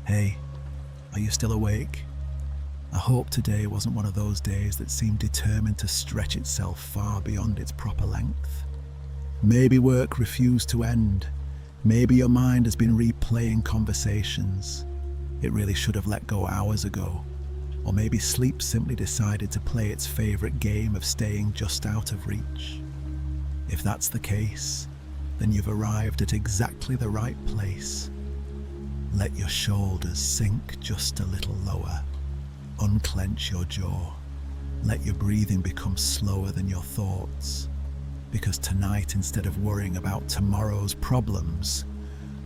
Hey, are you still awake? I hope today wasn't one of those days that seemed determined to stretch itself far beyond its proper length. Maybe work refused to end. Maybe your mind has been replaying conversations it really should have let go hours ago. Or maybe sleep simply decided to play its favorite game of staying just out of reach. If that's the case, then you've arrived at exactly the right place. Let your shoulders sink just a little lower. Unclench your jaw. Let your breathing become slower than your thoughts. Because tonight, instead of worrying about tomorrow's problems,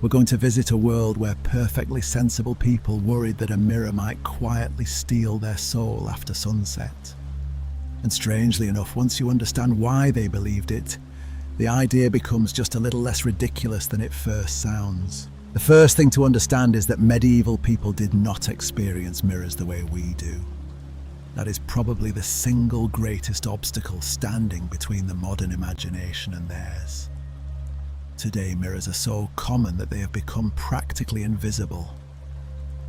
we're going to visit a world where perfectly sensible people worried that a mirror might quietly steal their soul after sunset. And strangely enough, once you understand why they believed it, the idea becomes just a little less ridiculous than it first sounds. The first thing to understand is that medieval people did not experience mirrors the way we do. That is probably the single greatest obstacle standing between the modern imagination and theirs. Today, mirrors are so common that they have become practically invisible.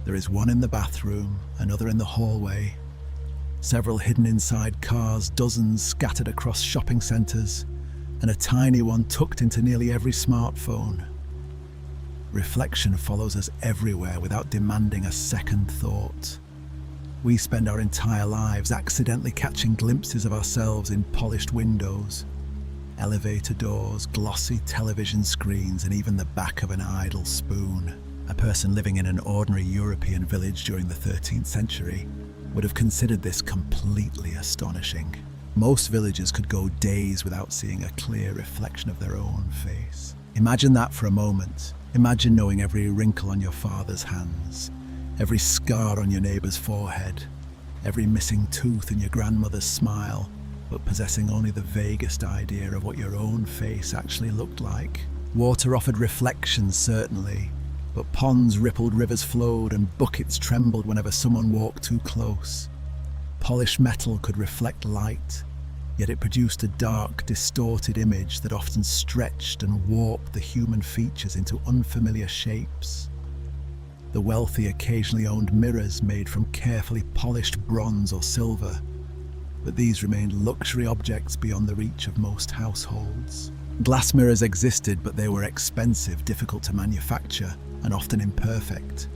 There is one in the bathroom, another in the hallway, several hidden inside cars, dozens scattered across shopping centres, and a tiny one tucked into nearly every smartphone. Reflection follows us everywhere without demanding a second thought. We spend our entire lives accidentally catching glimpses of ourselves in polished windows, elevator doors, glossy television screens, and even the back of an idle spoon. A person living in an ordinary European village during the 13th century would have considered this completely astonishing. Most villagers could go days without seeing a clear reflection of their own face. Imagine that for a moment. Imagine knowing every wrinkle on your father's hands, every scar on your neighbour's forehead, every missing tooth in your grandmother's smile, but possessing only the vaguest idea of what your own face actually looked like. Water offered reflections, certainly, but ponds rippled, rivers flowed, and buckets trembled whenever someone walked too close. Polished metal could reflect light, yet it produced a dark, distorted image that often stretched and warped the human features into unfamiliar shapes. The wealthy occasionally owned mirrors made from carefully polished bronze or silver, but these remained luxury objects beyond the reach of most households. Glass mirrors existed, but they were expensive, difficult to manufacture, and often imperfect.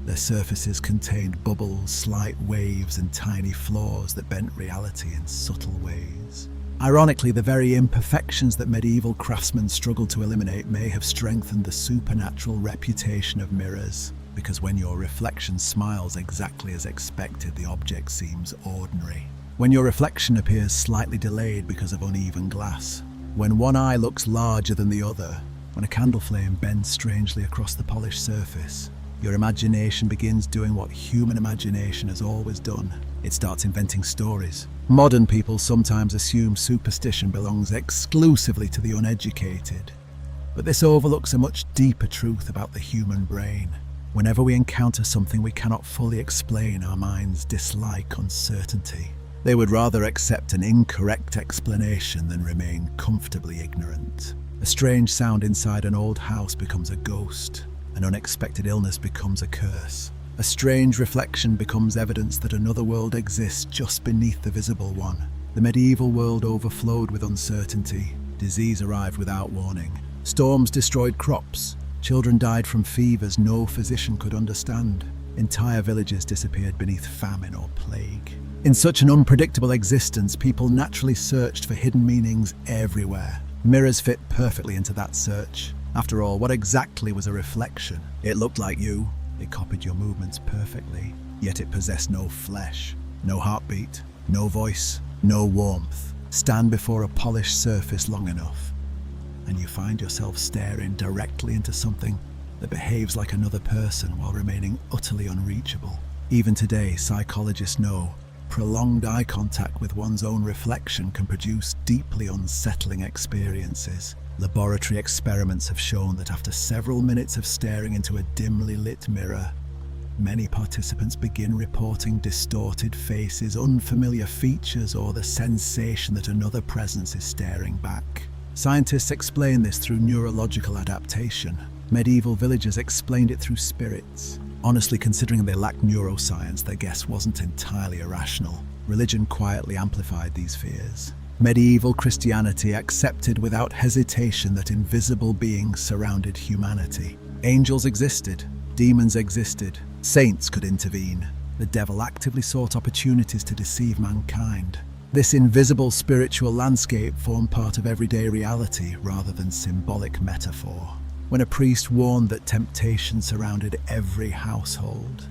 Their surfaces contained bubbles, slight waves, and tiny flaws that bent reality in subtle ways. Ironically, the very imperfections that medieval craftsmen struggled to eliminate may have strengthened the supernatural reputation of mirrors, because when your reflection smiles exactly as expected, the object seems ordinary. When your reflection appears slightly delayed because of uneven glass, when one eye looks larger than the other, when a candle flame bends strangely across the polished surface, your imagination begins doing what human imagination has always done. It starts inventing stories. Modern people sometimes assume superstition belongs exclusively to the uneducated, but this overlooks a much deeper truth about the human brain. Whenever we encounter something we cannot fully explain, our minds dislike uncertainty. They would rather accept an incorrect explanation than remain comfortably ignorant. A strange sound inside an old house becomes a ghost. An unexpected illness becomes a curse. A strange reflection becomes evidence that another world exists just beneath the visible one. The medieval world overflowed with uncertainty. Disease arrived without warning. Storms destroyed crops. Children died from fevers no physician could understand. Entire villages disappeared beneath famine or plague. In such an unpredictable existence, people naturally searched for hidden meanings everywhere. Mirrors fit perfectly into that search. After all, what exactly was a reflection? It looked like you. It copied your movements perfectly, yet it possessed no flesh, no heartbeat, no voice, no warmth. Stand before a polished surface long enough, and you find yourself staring directly into something that behaves like another person while remaining utterly unreachable. Even today, psychologists know prolonged eye contact with one's own reflection can produce deeply unsettling experiences. Laboratory experiments have shown that after several minutes of staring into a dimly lit mirror, many participants begin reporting distorted faces, unfamiliar features, or the sensation that another presence is staring back. Scientists explain this through neurological adaptation. Medieval villagers explained it through spirits. Honestly, considering they lacked neuroscience, their guess wasn't entirely irrational. Religion quietly amplified these fears. Medieval Christianity accepted without hesitation that invisible beings surrounded humanity. Angels existed, demons existed, saints could intervene. The devil actively sought opportunities to deceive mankind. This invisible spiritual landscape formed part of everyday reality rather than symbolic metaphor. When a priest warned that temptation surrounded every household,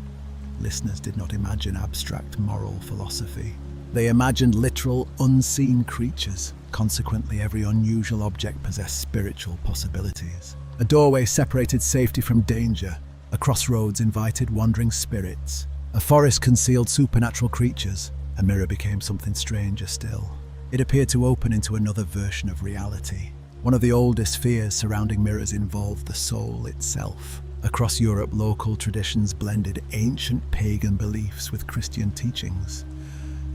listeners did not imagine abstract moral philosophy. They imagined literal, unseen creatures. Consequently, every unusual object possessed spiritual possibilities. A doorway separated safety from danger. A crossroads invited wandering spirits. A forest concealed supernatural creatures. A mirror became something stranger still. It appeared to open into another version of reality. One of the oldest fears surrounding mirrors involved the soul itself. Across Europe, local traditions blended ancient pagan beliefs with Christian teachings,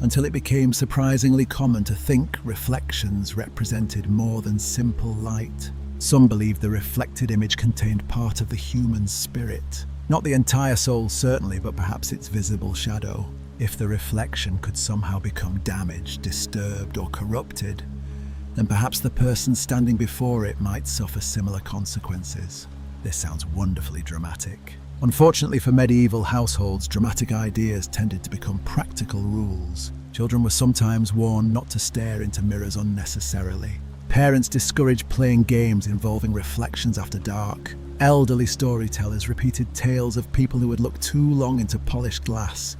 until it became surprisingly common to think reflections represented more than simple light. Some believed the reflected image contained part of the human spirit. Not the entire soul, certainly, but perhaps its visible shadow. If the reflection could somehow become damaged, disturbed, or corrupted, then perhaps the person standing before it might suffer similar consequences. This sounds wonderfully dramatic. Unfortunately for medieval households, dramatic ideas tended to become practical rules. Children were sometimes warned not to stare into mirrors unnecessarily. Parents discouraged playing games involving reflections after dark. Elderly storytellers repeated tales of people who had looked too long into polished glass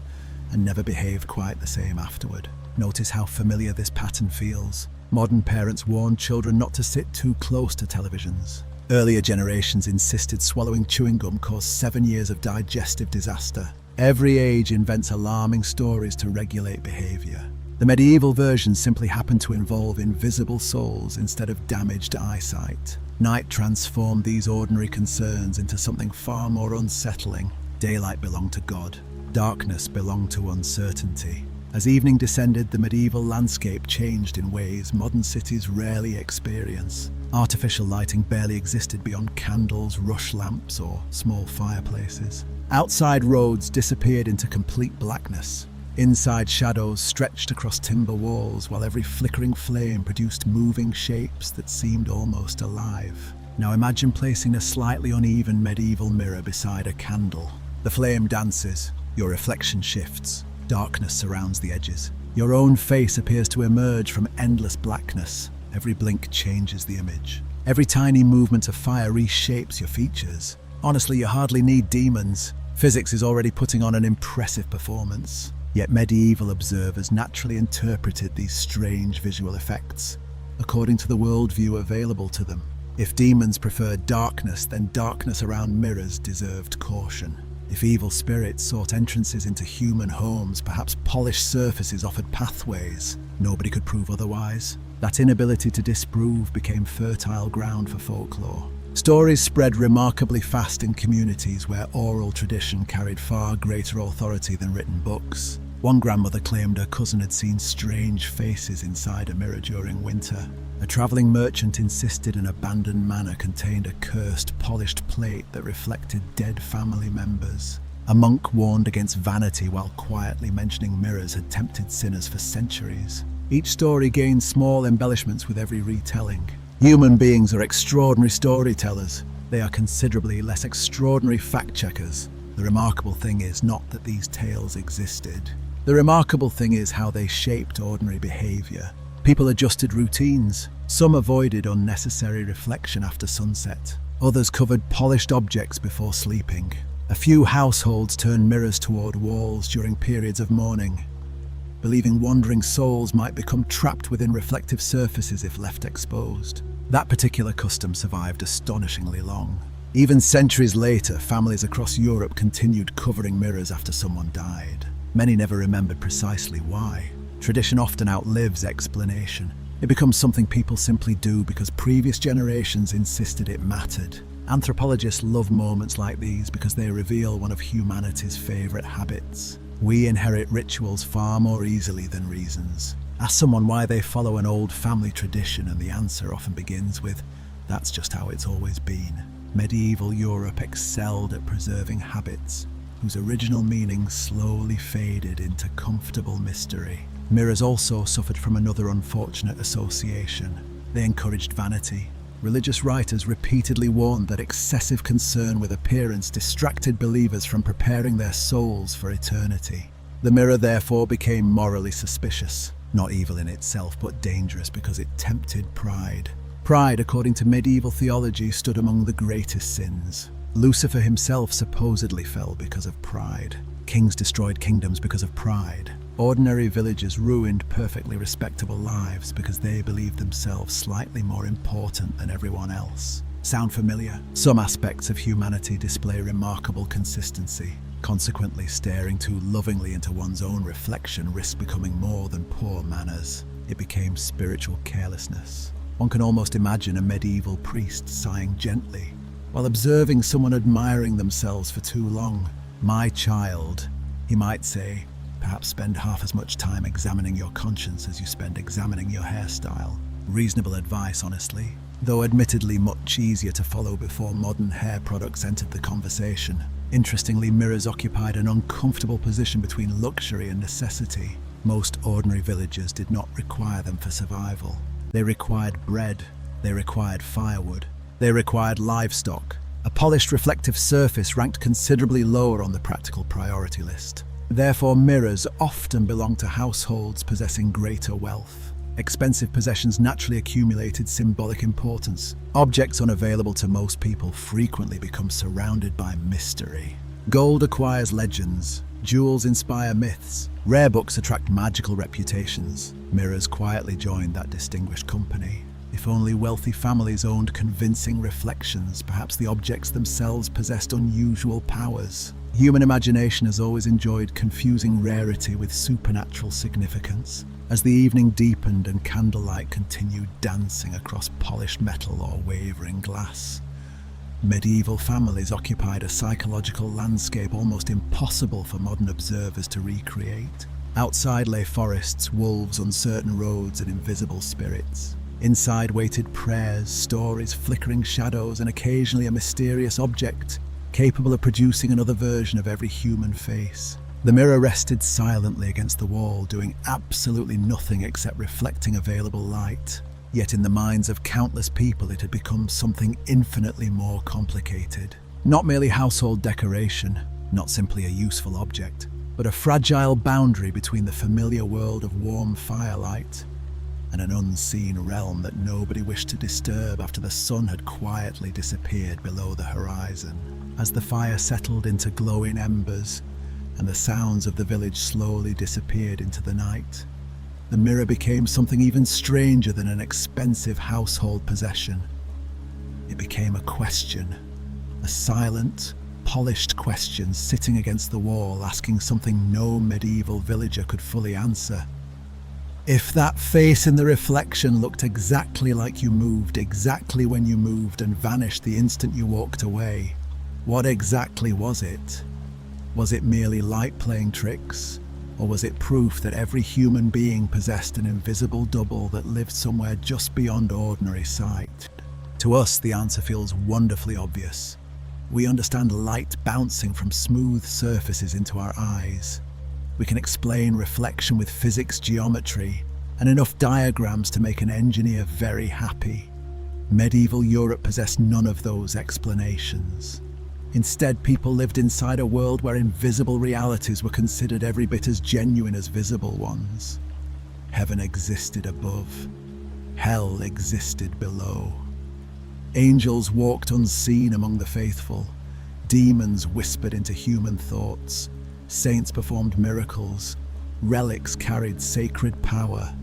and never behaved quite the same afterward. Notice how familiar this pattern feels. Modern parents warned children not to sit too close to televisions. Earlier generations insisted swallowing chewing gum caused 7 years of digestive disaster. Every age invents alarming stories to regulate behavior. The medieval version simply happened to involve invisible souls instead of damaged eyesight. Night transformed these ordinary concerns into something far more unsettling. Daylight belonged to God. Darkness belonged to uncertainty. As evening descended, the medieval landscape changed in ways modern cities rarely experience. Artificial lighting barely existed beyond candles, rush lamps, or small fireplaces. Outside roads disappeared into complete blackness. Inside, shadows stretched across timber walls, while every flickering flame produced moving shapes that seemed almost alive. Now imagine placing a slightly uneven medieval mirror beside a candle. The flame dances, your reflection shifts. Darkness surrounds the edges. Your own face appears to emerge from endless blackness. Every blink changes the image. Every tiny movement of fire reshapes your features. Honestly, you hardly need demons. Physics is already putting on an impressive performance. Yet medieval observers naturally interpreted these strange visual effects according to the worldview available to them. If demons preferred darkness, then darkness around mirrors deserved caution. If evil spirits sought entrances into human homes, perhaps polished surfaces offered pathways. Nobody could prove otherwise. That inability to disprove became fertile ground for folklore. Stories spread remarkably fast in communities where oral tradition carried far greater authority than written books. One grandmother claimed her cousin had seen strange faces inside a mirror during winter. A traveling merchant insisted an abandoned manor contained a cursed, polished plate that reflected dead family members. A monk warned against vanity while quietly mentioning mirrors had tempted sinners for centuries. Each story gained small embellishments with every retelling. Human beings are extraordinary storytellers. They are considerably less extraordinary fact-checkers. The remarkable thing is not that these tales existed. The remarkable thing is how they shaped ordinary behavior. People adjusted routines. Some avoided unnecessary reflection after sunset. Others covered polished objects before sleeping. A few households turned mirrors toward walls during periods of mourning, believing wandering souls might become trapped within reflective surfaces if left exposed. That particular custom survived astonishingly long. Even centuries later, families across Europe continued covering mirrors after someone died. Many never remembered precisely why. Tradition often outlives explanation. It becomes something people simply do because previous generations insisted it mattered. Anthropologists love moments like these because they reveal one of humanity's favorite habits. We inherit rituals far more easily than reasons. Ask someone why they follow an old family tradition and the answer often begins with, "That's just how it's always been." Medieval Europe excelled at preserving habits. whose original meaning slowly faded into comfortable mystery. Mirrors also suffered from another unfortunate association. They encouraged vanity. Religious writers repeatedly warned that excessive concern with appearance distracted believers from preparing their souls for eternity. The mirror therefore became morally suspicious, not evil in itself, but dangerous because it tempted pride. Pride, according to medieval theology, stood among the greatest sins. Lucifer himself supposedly fell because of pride. Kings destroyed kingdoms because of pride. Ordinary villagers ruined perfectly respectable lives because they believed themselves slightly more important than everyone else. Sound familiar? Some aspects of humanity display remarkable consistency. Consequently, staring too lovingly into one's own reflection risks becoming more than poor manners. It became spiritual carelessness. One can almost imagine a medieval priest sighing gently while observing someone admiring themselves for too long. "My child," he might say, "perhaps spend half as much time examining your conscience as you spend examining your hairstyle." Reasonable advice, honestly, though admittedly much easier to follow before modern hair products entered the conversation. Interestingly, mirrors occupied an uncomfortable position between luxury and necessity. Most ordinary villagers did not require them for survival. They required bread, they required firewood, they required livestock. A polished reflective surface ranked considerably lower on the practical priority list. Therefore, mirrors often belonged to households possessing greater wealth. Expensive possessions naturally accumulated symbolic importance. Objects unavailable to most people frequently become surrounded by mystery. Gold acquires legends, jewels inspire myths, rare books attract magical reputations. Mirrors quietly joined that distinguished company. If only wealthy families owned convincing reflections, perhaps the objects themselves possessed unusual powers. Human imagination has always enjoyed confusing rarity with supernatural significance. As the evening deepened and candlelight continued dancing across polished metal or wavering glass, medieval families occupied a psychological landscape almost impossible for modern observers to recreate. Outside lay forests, wolves, uncertain roads, and invisible spirits. Inside waited prayers, stories, flickering shadows, and occasionally a mysterious object capable of producing another version of every human face. The mirror rested silently against the wall, doing absolutely nothing except reflecting available light. Yet in the minds of countless people it had become something infinitely more complicated. Not merely household decoration, not simply a useful object, but a fragile boundary between the familiar world of warm firelight and an unseen realm that nobody wished to disturb after the sun had quietly disappeared below the horizon. As the fire settled into glowing embers and the sounds of the village slowly disappeared into the night, the mirror became something even stranger than an expensive household possession. It became a question, a silent, polished question sitting against the wall, asking something no medieval villager could fully answer. If that face in the reflection looked exactly like you moved, exactly when you moved, and vanished the instant you walked away, what exactly was it? Was it merely light playing tricks? Or was it proof that every human being possessed an invisible double that lived somewhere just beyond ordinary sight? To us, the answer feels wonderfully obvious. We understand light bouncing from smooth surfaces into our eyes. We can explain reflection with physics, geometry, and enough diagrams to make an engineer very happy. Medieval Europe possessed none of those explanations. Instead, people lived inside a world where invisible realities were considered every bit as genuine as visible ones. Heaven existed above. Hell existed below. Angels walked unseen among the faithful. Demons whispered into human thoughts. Saints performed miracles. Relics carried sacred power.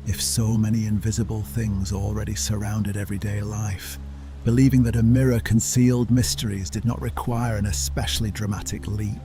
If so many invisible things already surrounded everyday life, believing that a mirror concealed mysteries did not require an especially dramatic leap.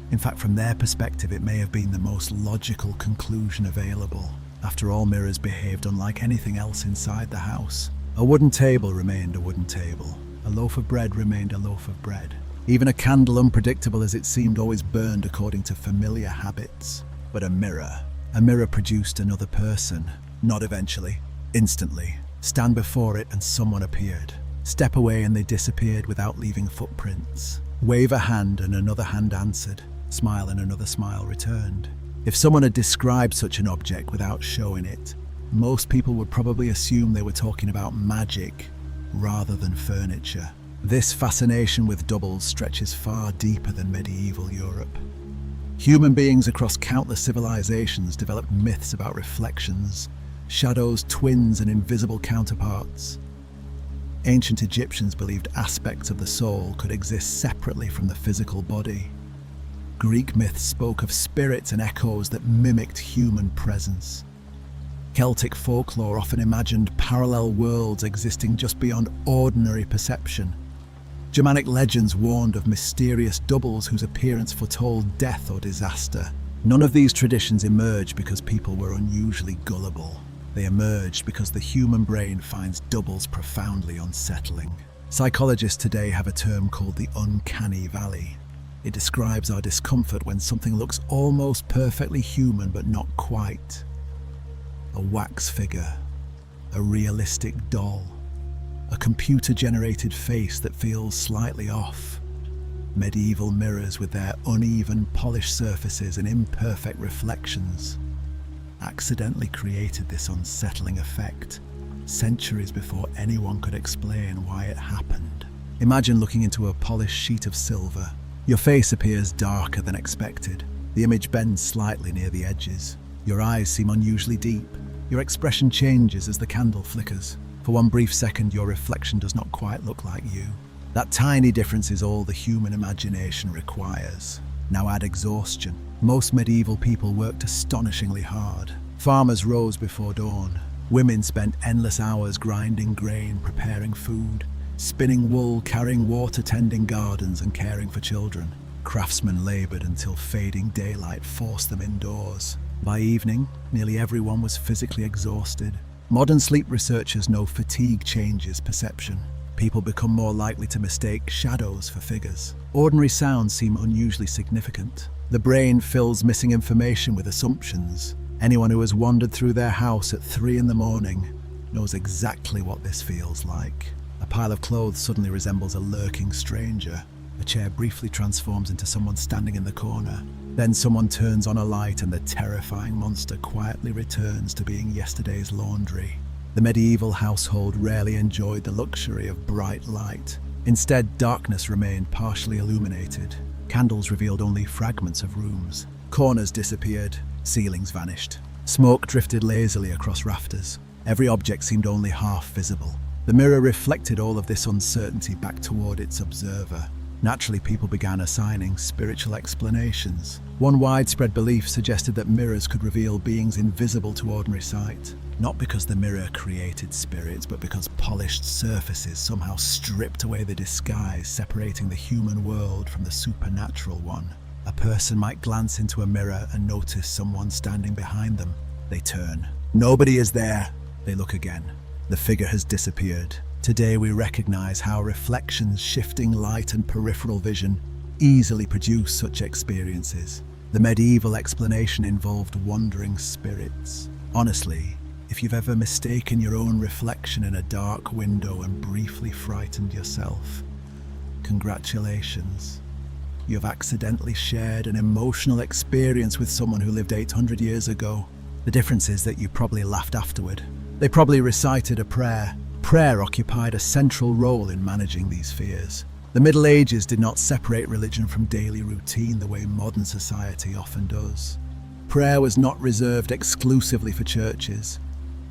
In fact, from their perspective, it may have been the most logical conclusion available. After all, mirrors behaved unlike anything else inside the house. A wooden table remained a wooden table. A loaf of bread remained a loaf of bread. Even a candle, unpredictable as it seemed, always burned according to familiar habits. But a mirror produced another person. Not eventually, instantly. Stand before it and someone appeared. Step away and they disappeared without leaving footprints. Wave a hand and another hand answered. Smile and another smile returned. If someone had described such an object without showing it, most people would probably assume they were talking about magic rather than furniture. This fascination with doubles stretches far deeper than medieval Europe. Human beings across countless civilizations developed myths about reflections, shadows, twins, and invisible counterparts. Ancient Egyptians believed aspects of the soul could exist separately from the physical body. Greek myths spoke of spirits and echoes that mimicked human presence. Celtic folklore often imagined parallel worlds existing just beyond ordinary perception. Germanic legends warned of mysterious doubles whose appearance foretold death or disaster. None of these traditions emerged because people were unusually gullible. They emerged because the human brain finds doubles profoundly unsettling. Psychologists today have a term called the uncanny valley. It describes our discomfort when something looks almost perfectly human but not quite. A wax figure, a realistic doll, a computer-generated face that feels slightly off. Medieval mirrors with their uneven, polished surfaces and imperfect reflections accidentally created this unsettling effect centuries before anyone could explain why it happened. Imagine looking into a polished sheet of silver. Your face appears darker than expected. The image bends slightly near the edges. Your eyes seem unusually deep. Your expression changes as the candle flickers. For one brief second, your reflection does not quite look like you. That tiny difference is all the human imagination requires. Now add exhaustion. Most medieval people worked astonishingly hard. Farmers rose before dawn. Women spent endless hours grinding grain, preparing food, spinning wool, carrying water, tending gardens, and caring for children. Craftsmen labored until fading daylight forced them indoors. By evening, nearly everyone was physically exhausted. Modern sleep researchers know fatigue changes perception. People become more likely to mistake shadows for figures. Ordinary sounds seem unusually significant. The brain fills missing information with assumptions. Anyone who has wandered through their house at 3 a.m. knows exactly what this feels like. A pile of clothes suddenly resembles a lurking stranger. A chair briefly transforms into someone standing in the corner. Then someone turns on a light and the terrifying monster quietly returns to being yesterday's laundry. The medieval household rarely enjoyed the luxury of bright light. Instead, darkness remained partially illuminated. Candles revealed only fragments of rooms. Corners disappeared, ceilings vanished. Smoke drifted lazily across rafters. Every object seemed only half visible. The mirror reflected all of this uncertainty back toward its observer. Naturally, people began assigning spiritual explanations. One widespread belief suggested that mirrors could reveal beings invisible to ordinary sight. Not because the mirror created spirits, but because polished surfaces somehow stripped away the disguise, separating the human world from the supernatural one. A person might glance into a mirror and notice someone standing behind them. They turn. Nobody is there. They look again. The figure has disappeared. Today we recognize how reflections, shifting light, and peripheral vision easily produce such experiences. The medieval explanation involved wandering spirits. Honestly, if you've ever mistaken your own reflection in a dark window and briefly frightened yourself, congratulations. You have accidentally shared an emotional experience with someone who lived 800 years ago. The difference is that you probably laughed afterward. They probably recited a prayer. Prayer occupied a central role in managing these fears. The Middle Ages did not separate religion from daily routine the way modern society often does. Prayer was not reserved exclusively for churches.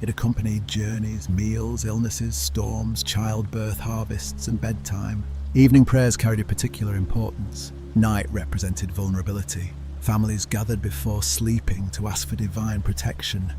It accompanied journeys, meals, illnesses, storms, childbirth, harvests, and bedtime. Evening prayers carried a particular importance. Night represented vulnerability. Families gathered before sleeping to ask for divine protection.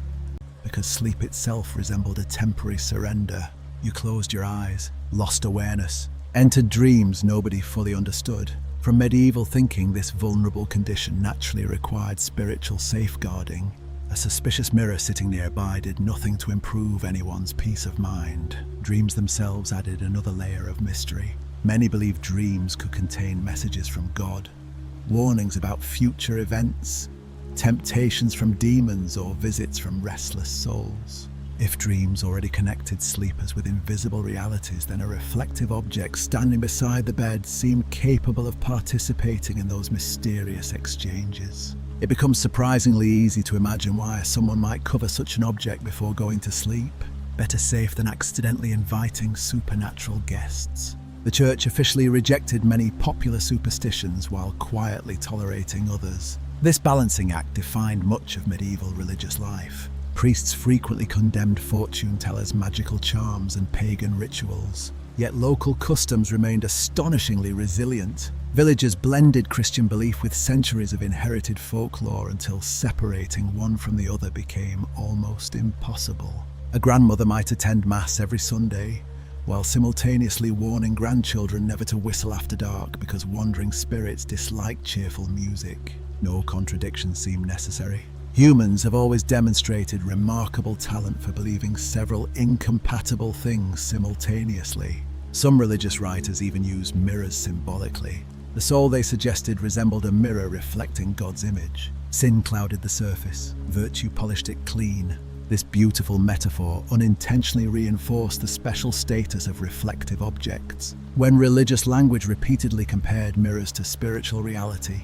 Because sleep itself resembled a temporary surrender, you closed your eyes, lost awareness, entered dreams nobody fully understood. From medieval thinking, this vulnerable condition naturally required spiritual safeguarding. A suspicious mirror sitting nearby did nothing to improve anyone's peace of mind. Dreams themselves added another layer of mystery. Many believed dreams could contain messages from God, warnings about future events, temptations from demons, or visits from restless souls. If dreams already connected sleepers with invisible realities, then a reflective object standing beside the bed seemed capable of participating in those mysterious exchanges. It becomes surprisingly easy to imagine why someone might cover such an object before going to sleep. Better safe than accidentally inviting supernatural guests. The church officially rejected many popular superstitions while quietly tolerating others. This balancing act defined much of medieval religious life. Priests frequently condemned fortune tellers' magical charms and pagan rituals, yet local customs remained astonishingly resilient. Villagers blended Christian belief with centuries of inherited folklore until separating one from the other became almost impossible. A grandmother might attend Mass every Sunday, while simultaneously warning grandchildren never to whistle after dark because wandering spirits disliked cheerful music. No contradiction seemed necessary. Humans have always demonstrated remarkable talent for believing several incompatible things simultaneously. Some religious writers even used mirrors symbolically. The soul, they suggested, resembled a mirror reflecting God's image. Sin clouded the surface, virtue polished it clean. This beautiful metaphor unintentionally reinforced the special status of reflective objects. When religious language repeatedly compared mirrors to spiritual reality,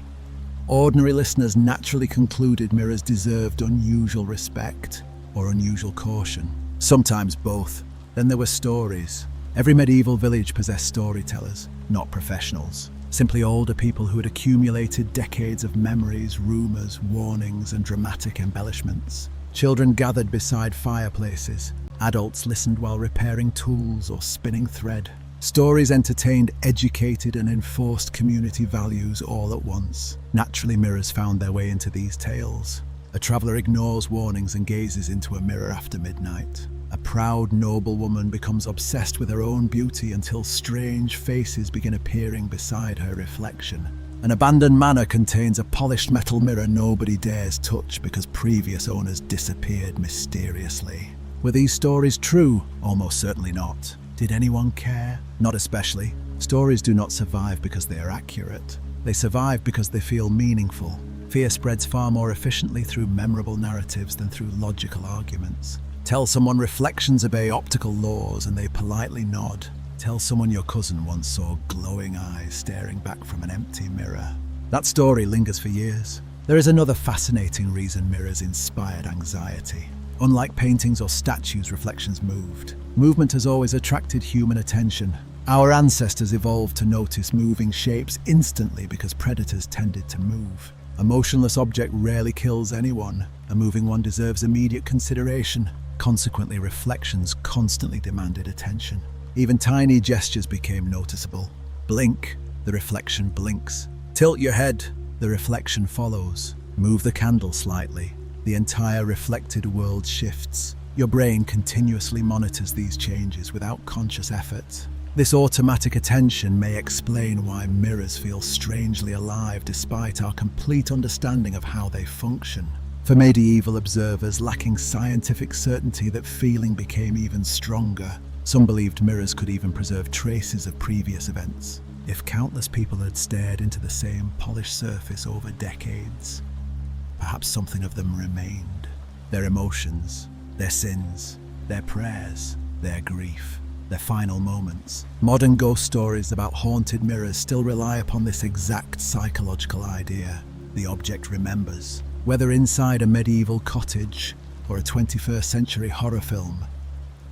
ordinary listeners naturally concluded mirrors deserved unusual respect or unusual caution. Sometimes both. Then there were stories. Every medieval village possessed storytellers, not professionals. Simply older people who had accumulated decades of memories, rumors, warnings, and dramatic embellishments. Children gathered beside fireplaces. Adults listened while repairing tools or spinning thread. Stories entertained, educated, and enforced community values all at once. Naturally, mirrors found their way into these tales. A traveler ignores warnings and gazes into a mirror after midnight. A proud, noble woman becomes obsessed with her own beauty until strange faces begin appearing beside her reflection. An abandoned manor contains a polished metal mirror nobody dares touch because previous owners disappeared mysteriously. Were these stories true? Almost certainly not. Did anyone care? Not especially. Stories do not survive because they are accurate. They survive because they feel meaningful. Fear spreads far more efficiently through memorable narratives than through logical arguments. Tell someone reflections obey optical laws and they politely nod. Tell someone your cousin once saw glowing eyes staring back from an empty mirror. That story lingers for years. There is another fascinating reason mirrors inspired anxiety. Unlike paintings or statues, reflections moved. Movement has always attracted human attention. Our ancestors evolved to notice moving shapes instantly because predators tended to move. A motionless object rarely kills anyone. A moving one deserves immediate consideration. Consequently, reflections constantly demanded attention. Even tiny gestures became noticeable. Blink, the reflection blinks. Tilt your head, the reflection follows. Move the candle slightly, the entire reflected world shifts. Your brain continuously monitors these changes without conscious effort. This automatic attention may explain why mirrors feel strangely alive despite our complete understanding of how they function. For medieval observers lacking scientific certainty, that feeling became even stronger. Some believed mirrors could even preserve traces of previous events. If countless people had stared into the same polished surface over decades, perhaps something of them remained. Their emotions, their sins, their prayers, their grief, their final moments. Modern ghost stories about haunted mirrors still rely upon this exact psychological idea. The object remembers. Whether inside a medieval cottage or a 21st century horror film,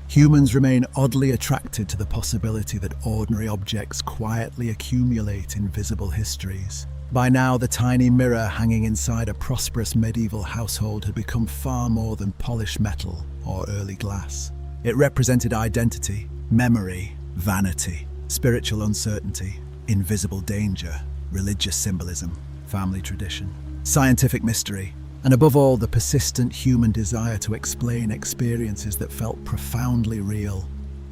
humans remain oddly attracted to the possibility that ordinary objects quietly accumulate invisible histories. By now, the tiny mirror hanging inside a prosperous medieval household had become far more than polished metal or early glass. It represented identity, memory, vanity, spiritual uncertainty, invisible danger, religious symbolism, family tradition, scientific mystery, and above all, the persistent human desire to explain experiences that felt profoundly real,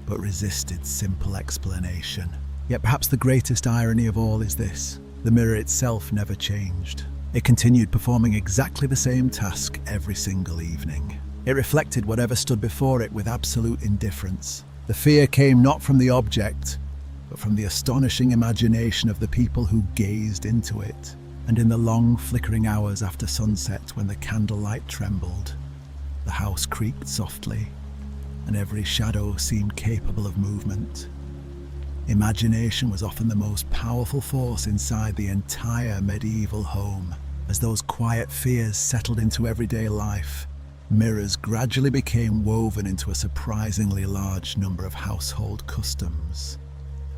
but resisted simple explanation. Yet perhaps the greatest irony of all is this: the mirror itself never changed. It continued performing exactly the same task every single evening. It reflected whatever stood before it with absolute indifference. The fear came not from the object, but from the astonishing imagination of the people who gazed into it. And in the long, flickering hours after sunset, when the candlelight trembled, the house creaked softly, and every shadow seemed capable of movement. Imagination was often the most powerful force inside the entire medieval home. As those quiet fears settled into everyday life, mirrors gradually became woven into a surprisingly large number of household customs.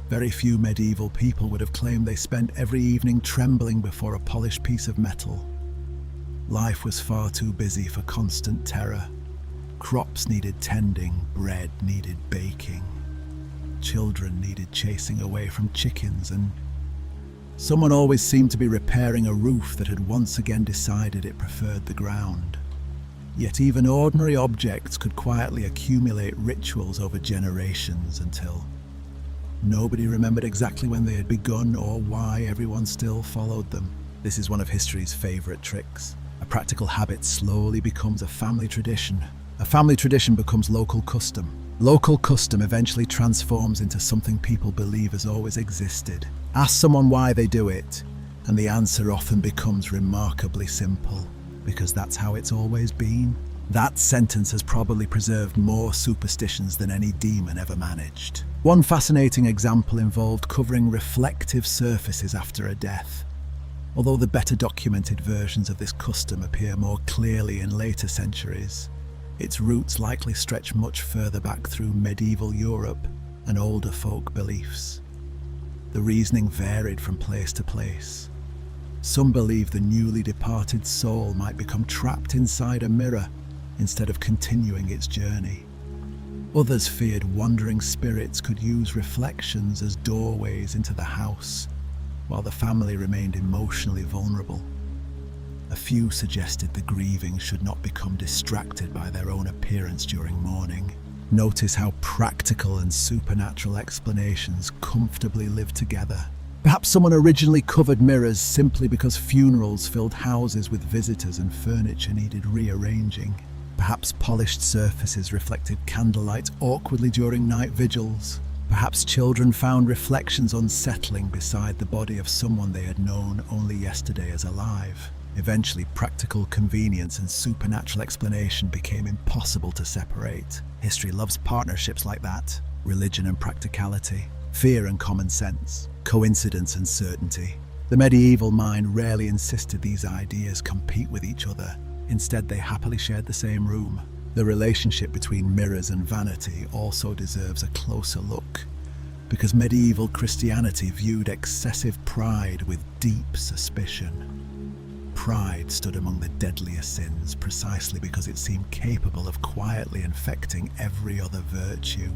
Very few medieval people would have claimed they spent every evening trembling before a polished piece of metal. Life was far too busy for constant terror. Crops needed tending, bread needed baking. Children needed chasing away from chickens, and someone always seemed to be repairing a roof that had once again decided it preferred the ground. Yet even ordinary objects could quietly accumulate rituals over generations until nobody remembered exactly when they had begun or why everyone still followed them. This is one of history's favorite tricks. A practical habit slowly becomes a family tradition. A family tradition becomes local custom. Local custom eventually transforms into something people believe has always existed. Ask someone why they do it, and the answer often becomes remarkably simple. Because that's how it's always been. That sentence has probably preserved more superstitions than any demon ever managed. One fascinating example involved covering reflective surfaces after a death. Although the better documented versions of this custom appear more clearly in later centuries, its roots likely stretch much further back through medieval Europe and older folk beliefs. The reasoning varied from place to place. Some believed the newly departed soul might become trapped inside a mirror instead of continuing its journey. Others feared wandering spirits could use reflections as doorways into the house, while the family remained emotionally vulnerable. A few suggested the grieving should not become distracted by their own appearance during mourning. Notice how practical and supernatural explanations comfortably live together. Perhaps someone originally covered mirrors simply because funerals filled houses with visitors and furniture needed rearranging. Perhaps polished surfaces reflected candlelight awkwardly during night vigils. Perhaps children found reflections unsettling beside the body of someone they had known only yesterday as alive. Eventually, practical convenience and supernatural explanation became impossible to separate. History loves partnerships like that. Religion and practicality, fear and common sense, coincidence and certainty. The medieval mind rarely insisted these ideas compete with each other. Instead, they happily shared the same room. The relationship between mirrors and vanity also deserves a closer look, because medieval Christianity viewed excessive pride with deep suspicion. Pride stood among the deadliest sins precisely because it seemed capable of quietly infecting every other virtue.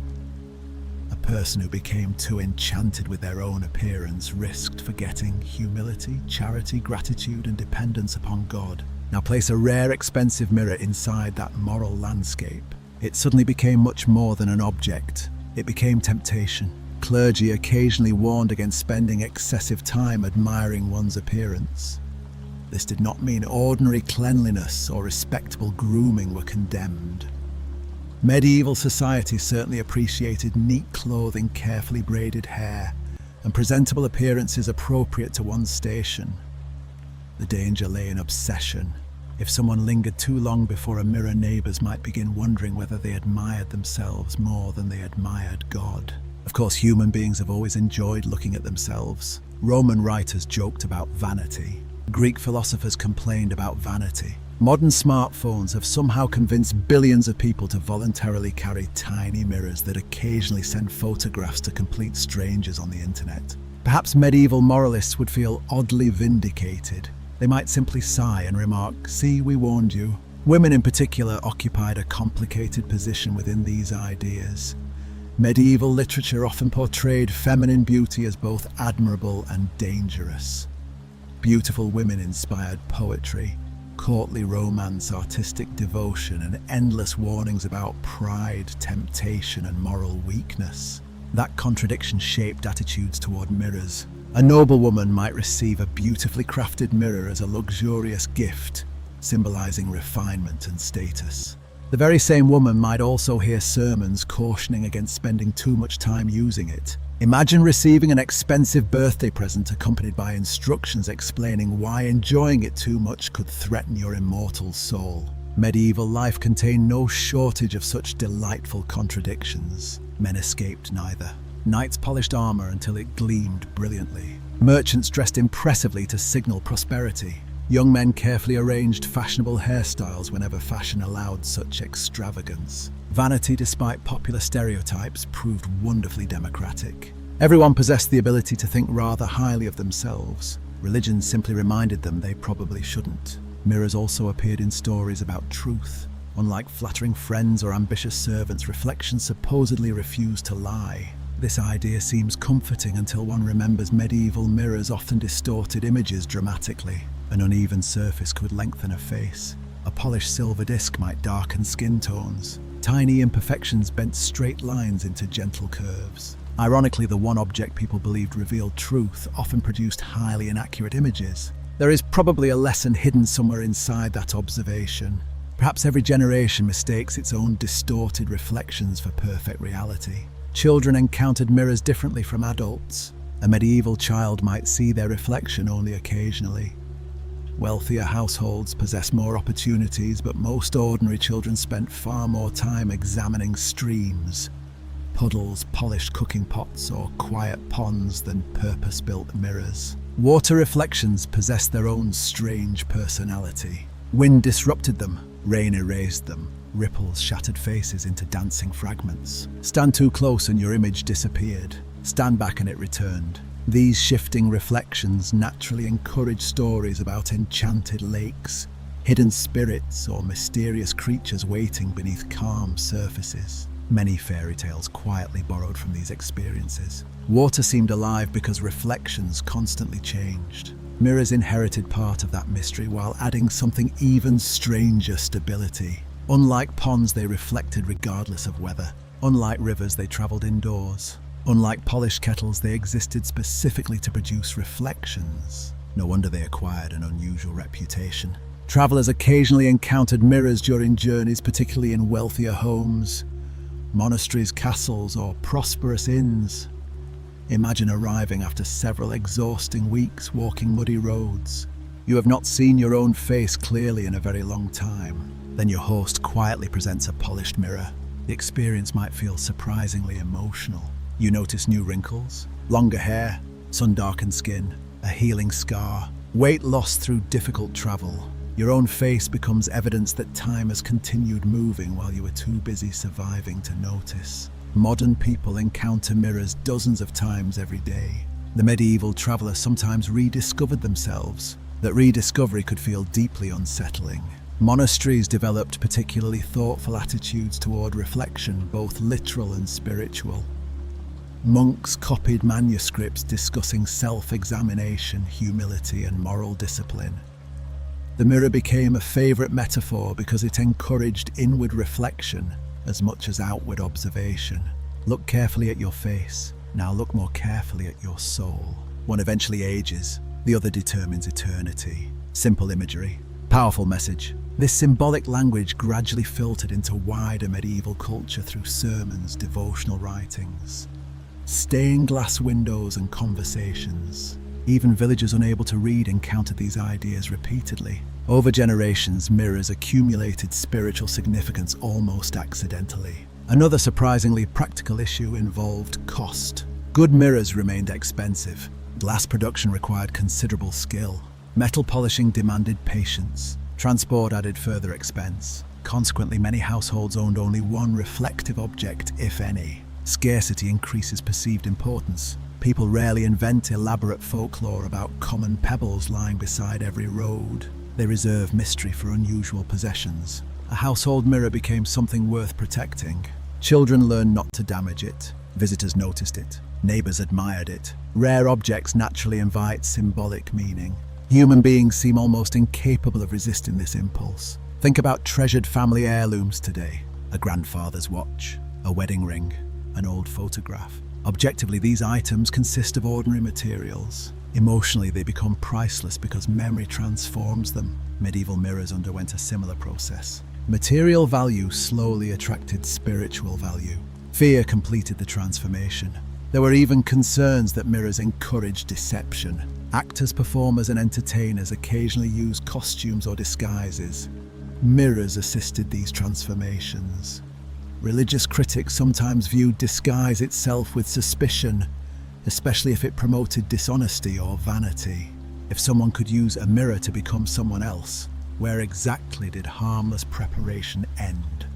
A person who became too enchanted with their own appearance risked forgetting humility, charity, gratitude, and dependence upon God. Now place a rare, expensive mirror inside that moral landscape. It suddenly became much more than an object. It became temptation. Clergy occasionally warned against spending excessive time admiring one's appearance. This did not mean ordinary cleanliness or respectable grooming were condemned. Medieval society certainly appreciated neat clothing, carefully braided hair, and presentable appearances appropriate to one's station. The danger lay in obsession. If someone lingered too long before a mirror, neighbors might begin wondering whether they admired themselves more than they admired God. Of course, human beings have always enjoyed looking at themselves. Roman writers joked about vanity. Greek philosophers complained about vanity. Modern smartphones have somehow convinced billions of people to voluntarily carry tiny mirrors that occasionally send photographs to complete strangers on the internet. Perhaps medieval moralists would feel oddly vindicated. They might simply sigh and remark, "See, we warned you." Women in particular occupied a complicated position within these ideas. Medieval literature often portrayed feminine beauty as both admirable and dangerous. Beautiful women inspired poetry, courtly romance, artistic devotion, and endless warnings about pride, temptation, and moral weakness. That contradiction shaped attitudes toward mirrors. A noble woman might receive a beautifully crafted mirror as a luxurious gift, symbolizing refinement and status. The very same woman might also hear sermons cautioning against spending too much time using it. Imagine receiving an expensive birthday present accompanied by instructions explaining why enjoying it too much could threaten your immortal soul. Medieval life contained no shortage of such delightful contradictions. Men escaped neither. Knights polished armor until it gleamed brilliantly. Merchants dressed impressively to signal prosperity. Young men carefully arranged fashionable hairstyles whenever fashion allowed such extravagance. Vanity, despite popular stereotypes, proved wonderfully democratic. Everyone possessed the ability to think rather highly of themselves. Religion simply reminded them they probably shouldn't. Mirrors also appeared in stories about truth. Unlike flattering friends or ambitious servants, reflections supposedly refused to lie. This idea seems comforting until one remembers medieval mirrors often distorted images dramatically. An uneven surface could lengthen a face. A polished silver disc might darken skin tones. Tiny imperfections bent straight lines into gentle curves. Ironically, the one object people believed revealed truth often produced highly inaccurate images. There is probably a lesson hidden somewhere inside that observation. Perhaps every generation mistakes its own distorted reflections for perfect reality. Children encountered mirrors differently from adults. A medieval child might see their reflection only occasionally. Wealthier households possess more opportunities, but most ordinary children spent far more time examining streams, puddles, polished cooking pots, or quiet ponds than purpose-built mirrors. Water reflections possessed their own strange personality. Wind disrupted them, rain erased them. Ripples shattered faces into dancing fragments. Stand too close and your image disappeared. Stand back and it returned. These shifting reflections naturally encourage stories about enchanted lakes, hidden spirits, or mysterious creatures waiting beneath calm surfaces. Many fairy tales quietly borrowed from these experiences. Water seemed alive because reflections constantly changed. Mirrors inherited part of that mystery while adding something even stranger: stability. Unlike ponds, they reflected regardless of weather. Unlike rivers, they traveled indoors. Unlike polished kettles, they existed specifically to produce reflections. No wonder they acquired an unusual reputation. Travelers occasionally encountered mirrors during journeys, particularly in wealthier homes, monasteries, castles, or prosperous inns. Imagine arriving after several exhausting weeks walking muddy roads. You have not seen your own face clearly in a very long time. Then your host quietly presents a polished mirror. The experience might feel surprisingly emotional. You notice new wrinkles, longer hair, sun-darkened skin, a healing scar, weight lost through difficult travel. Your own face becomes evidence that time has continued moving while you were too busy surviving to notice. Modern people encounter mirrors dozens of times every day. The medieval traveler sometimes rediscovered themselves. That rediscovery could feel deeply unsettling. Monasteries developed particularly thoughtful attitudes toward reflection, both literal and spiritual. Monks copied manuscripts discussing self-examination, humility, and moral discipline. The mirror became a favorite metaphor because it encouraged inward reflection as much as outward observation. Look carefully at your face. Now look more carefully at your soul. One eventually ages, the other determines eternity. Simple imagery, powerful message. This symbolic language gradually filtered into wider medieval culture through sermons, devotional writings, stained glass windows, and conversations. Even villagers unable to read encountered these ideas repeatedly. Over generations, mirrors accumulated spiritual significance almost accidentally. Another surprisingly practical issue involved cost. Good mirrors remained expensive. Glass production required considerable skill. Metal polishing demanded patience. Transport added further expense. Consequently, many households owned only one reflective object, if any. Scarcity increases perceived importance. People rarely invent elaborate folklore about common pebbles lying beside every road. They reserve mystery for unusual possessions. A household mirror became something worth protecting. Children learned not to damage it. Visitors noticed it. Neighbors admired it. Rare objects naturally invite symbolic meaning. Human beings seem almost incapable of resisting this impulse. Think about treasured family heirlooms today. A grandfather's watch, a wedding ring, an old photograph. Objectively, these items consist of ordinary materials. Emotionally, they become priceless because memory transforms them. Medieval mirrors underwent a similar process. Material value slowly attracted spiritual value. Fear completed the transformation. There were even concerns that mirrors encouraged deception. Actors, performers, and entertainers occasionally used costumes or disguises. Mirrors assisted these transformations. Religious critics sometimes viewed disguise itself with suspicion, especially if it promoted dishonesty or vanity. If someone could use a mirror to become someone else, where exactly did harmless preparation end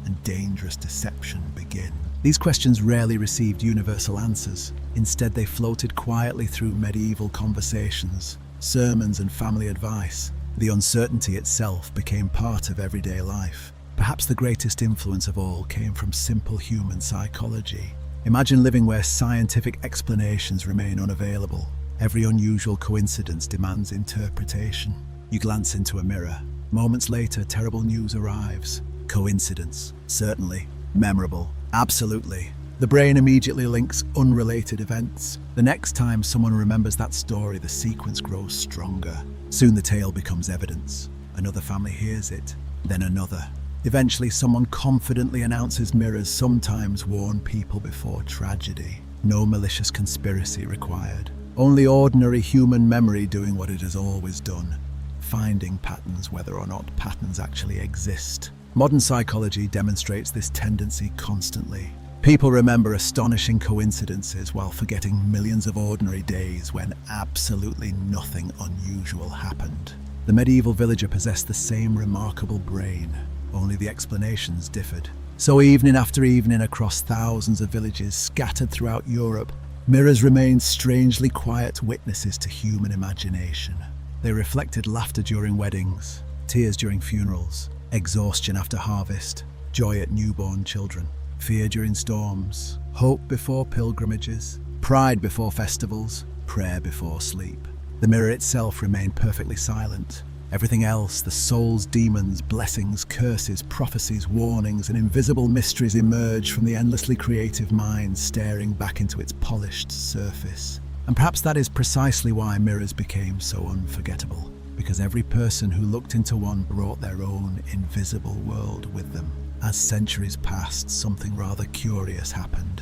and dangerous deception begin? These questions rarely received universal answers. Instead, they floated quietly through medieval conversations, sermons, and family advice. The uncertainty itself became part of everyday life. Perhaps the greatest influence of all came from simple human psychology. Imagine living where scientific explanations remain unavailable. Every unusual coincidence demands interpretation. You glance into a mirror. Moments later, terrible news arrives. Coincidence? Certainly. Memorable? Absolutely. The brain immediately links unrelated events. The next time someone remembers that story, the sequence grows stronger. Soon the tale becomes evidence. Another family hears it, then another. Eventually, someone confidently announces mirrors sometimes warn people before tragedy. No malicious conspiracy required. Only ordinary human memory doing what it has always done, finding patterns whether or not patterns actually exist. Modern psychology demonstrates this tendency constantly. People remember astonishing coincidences while forgetting millions of ordinary days when absolutely nothing unusual happened. The medieval villager possessed the same remarkable brain, only the explanations differed. So evening after evening across thousands of villages scattered throughout Europe, mirrors remained strangely quiet witnesses to human imagination. They reflected laughter during weddings, tears during funerals, exhaustion after harvest, joy at newborn children, fear during storms, hope before pilgrimages, pride before festivals, prayer before sleep. The mirror itself remained perfectly silent. Everything else, the soul's demons, blessings, curses, prophecies, warnings, and invisible mysteries emerged from the endlessly creative mind staring back into its polished surface. And perhaps that is precisely why mirrors became so unforgettable, because every person who looked into one brought their own invisible world with them. As centuries passed, something rather curious happened.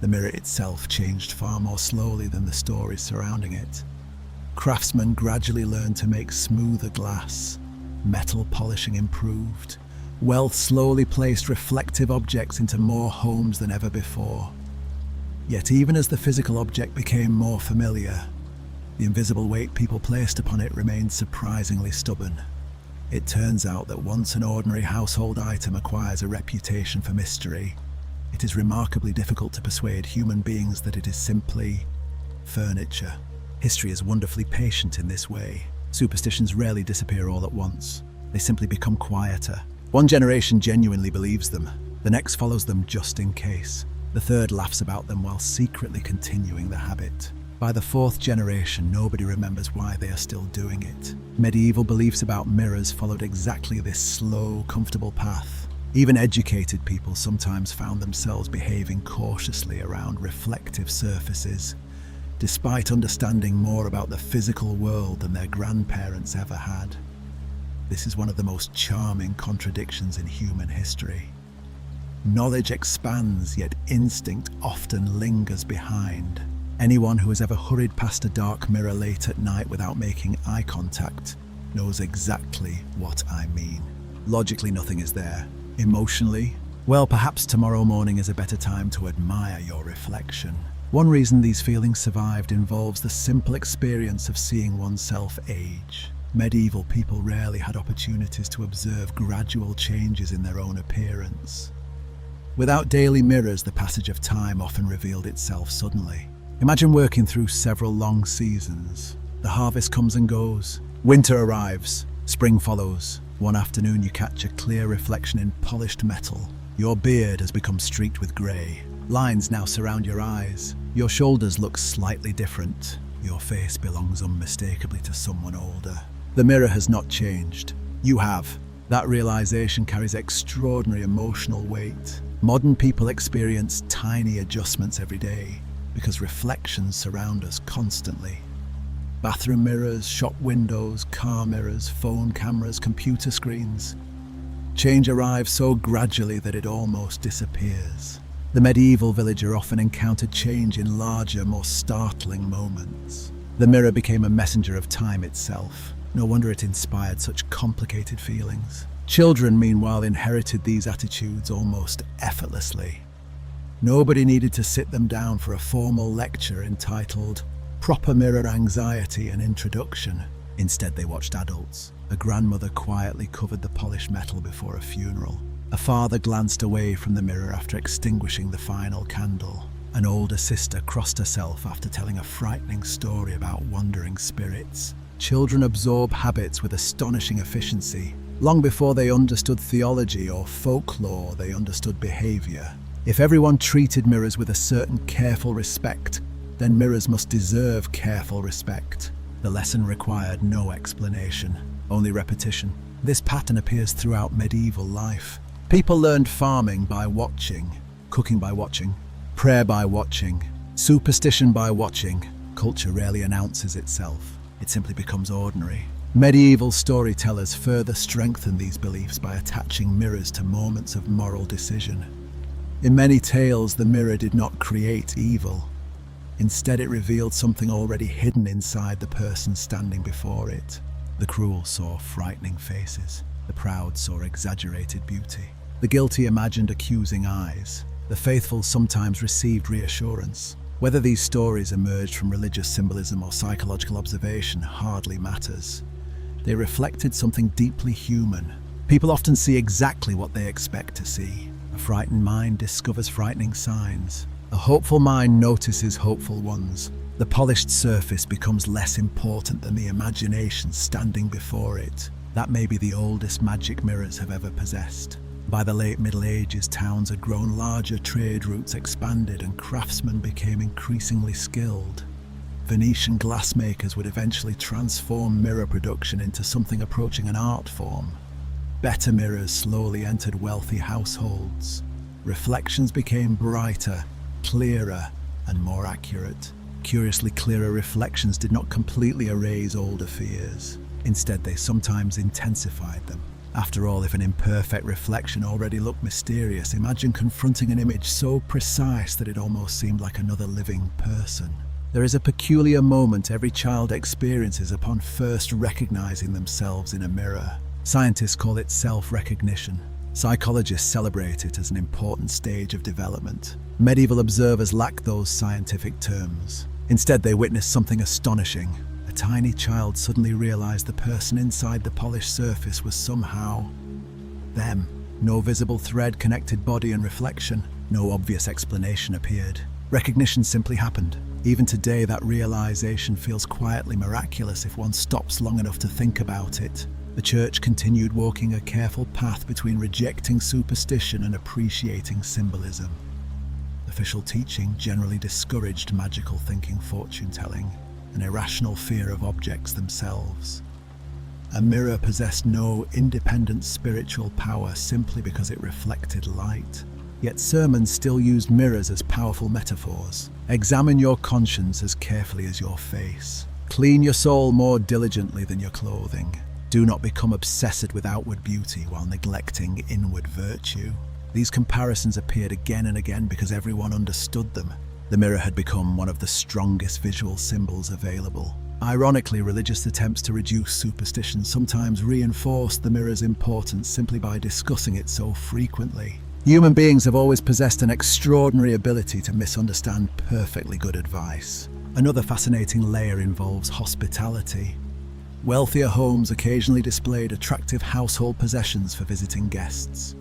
The mirror itself changed far more slowly than the stories surrounding it. Craftsmen gradually learned to make smoother glass. Metal polishing improved. Wealth slowly placed reflective objects into more homes than ever before. Yet even as the physical object became more familiar, the invisible weight people placed upon it remained surprisingly stubborn. It turns out that once an ordinary household item acquires a reputation for mystery, it is remarkably difficult to persuade human beings that it is simply furniture. History is wonderfully patient in this way. Superstitions rarely disappear all at once. They simply become quieter. One generation genuinely believes them. The next follows them just in case. The third laughs about them while secretly continuing the habit. By the fourth generation, nobody remembers why they are still doing it. Medieval beliefs about mirrors followed exactly this slow, comfortable path. Even educated people sometimes found themselves behaving cautiously around reflective surfaces, despite understanding more about the physical world than their grandparents ever had. This is one of the most charming contradictions in human history. Knowledge expands, yet instinct often lingers behind. Anyone who has ever hurried past a dark mirror late at night without making eye contact knows exactly what I mean. Logically, nothing is there. Emotionally, well, perhaps tomorrow morning is a better time to admire your reflection. One reason these feelings survived involves the simple experience of seeing oneself age. Medieval people rarely had opportunities to observe gradual changes in their own appearance. Without daily mirrors, the passage of time often revealed itself suddenly. Imagine working through several long seasons. The harvest comes and goes. Winter arrives. Spring follows. One afternoon you catch a clear reflection in polished metal. Your beard has become streaked with grey. Lines now surround your eyes. Your shoulders look slightly different. Your face belongs unmistakably to someone older. The mirror has not changed. You have. That realization carries extraordinary emotional weight. Modern people experience tiny adjustments every day because reflections surround us constantly. Bathroom mirrors, shop windows, car mirrors, phone cameras, computer screens. Change arrives so gradually that it almost disappears. The medieval villager often encountered change in larger, more startling moments. The mirror became a messenger of time itself. No wonder it inspired such complicated feelings. Children, meanwhile, inherited these attitudes almost effortlessly. Nobody needed to sit them down for a formal lecture entitled Proper Mirror Anxiety and Introduction. Instead, they watched adults. A grandmother quietly covered the polished metal before a funeral. A father glanced away from the mirror after extinguishing the final candle. An older sister crossed herself after telling a frightening story about wandering spirits. Children absorb habits with astonishing efficiency. Long before they understood theology or folklore, they understood behavior. If everyone treated mirrors with a certain careful respect, then mirrors must deserve careful respect. The lesson required no explanation, only repetition. This pattern appears throughout medieval life. People learned farming by watching, cooking by watching, prayer by watching, superstition by watching. Culture rarely announces itself. It simply becomes ordinary. Medieval storytellers further strengthen these beliefs by attaching mirrors to moments of moral decision. In many tales, the mirror did not create evil. Instead, it revealed something already hidden inside the person standing before it. The cruel saw frightening faces. The proud saw exaggerated beauty. The guilty imagined accusing eyes. The faithful sometimes received reassurance. Whether these stories emerged from religious symbolism or psychological observation hardly matters. They reflected something deeply human. People often see exactly what they expect to see. A frightened mind discovers frightening signs. A hopeful mind notices hopeful ones. The polished surface becomes less important than the imagination standing before it. That may be the oldest magic mirrors have ever possessed. By the late Middle Ages, towns had grown larger, trade routes expanded, and craftsmen became increasingly skilled. Venetian glassmakers would eventually transform mirror production into something approaching an art form. Better mirrors slowly entered wealthy households. Reflections became brighter, clearer, and more accurate. Curiously, clearer reflections did not completely erase older fears. Instead, they sometimes intensified them. After all, if an imperfect reflection already looked mysterious, imagine confronting an image so precise that it almost seemed like another living person. There is a peculiar moment every child experiences upon first recognizing themselves in a mirror. Scientists call it self-recognition. Psychologists celebrate it as an important stage of development. Medieval observers lack those scientific terms. Instead, they witness something astonishing. A tiny child suddenly realized the person inside the polished surface was somehow them. No visible thread connected body and reflection. No obvious explanation appeared. Recognition simply happened. Even today, that realization feels quietly miraculous if one stops long enough to think about it. The church continued walking a careful path between rejecting superstition and appreciating symbolism. Official teaching generally discouraged magical thinking, fortune-telling, an irrational fear of objects themselves. A mirror possessed no independent spiritual power simply because it reflected light. Yet sermons still used mirrors as powerful metaphors. Examine your conscience as carefully as your face. Clean your soul more diligently than your clothing. Do not become obsessed with outward beauty while neglecting inward virtue. These comparisons appeared again and again because everyone understood them. The mirror had become one of the strongest visual symbols available. Ironically, religious attempts to reduce superstition sometimes reinforced the mirror's importance simply by discussing it so frequently. Human beings have always possessed an extraordinary ability to misunderstand perfectly good advice. Another fascinating layer involves hospitality. Wealthier homes occasionally displayed attractive household possessions for visiting guests.